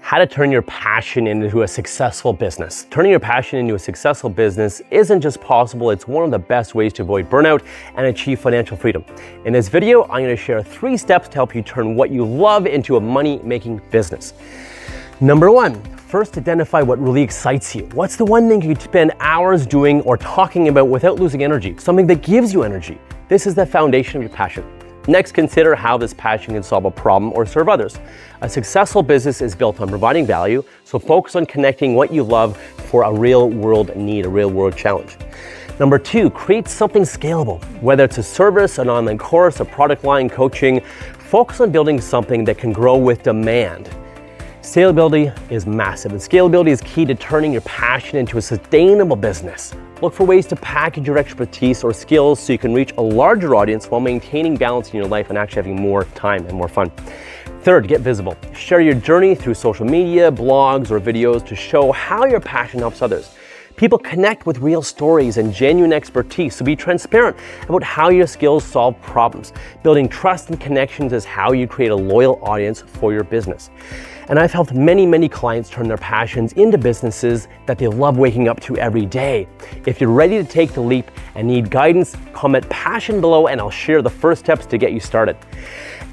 how to turn your passion into a successful business. Turning your passion into a successful business isn't just possible, it's one of the best ways to avoid burnout and achieve financial freedom. In this video, I'm going to share 3 steps to help you turn what you love into a money-making business. Number 1, first identify what really excites you. What's the one thing you could spend hours doing or talking about without losing energy? Something that gives you energy. This is the foundation of your passion. Next, consider how this passion can solve a problem or serve others. A successful business is built on providing value, so focus on connecting what you love for a real-world need, a real-world challenge. Number 2, create something scalable. Whether it's a service, an online course, a product line, coaching, focus on building something that can grow with demand. Scalability is massive, and scalability is key to turning your passion into a sustainable business. Look for ways to package your expertise or skills so you can reach a larger audience while maintaining balance in your life and actually having more time and more fun. Third, get visible. Share your journey through social media, blogs, or videos to show how your passion helps others. People connect with real stories and genuine expertise, so be transparent about how your skills solve problems. Building trust and connections is how you create a loyal audience for your business. And I've helped many clients turn their passions into businesses that they love waking up to every day. If you're ready to take the leap and need guidance, comment passion below and I'll share the first steps to get you started.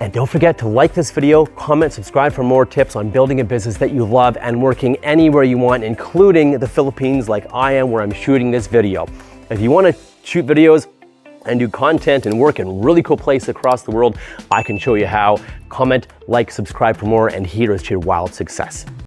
And don't forget to like this video, comment, subscribe for more tips on building a business that you love and working anywhere you want, including the Philippines like I am, where I'm shooting this video. If you want to shoot videos and do content and work in really cool places across the world, I can show you how. Comment, like, subscribe for more, and here's to your wild success.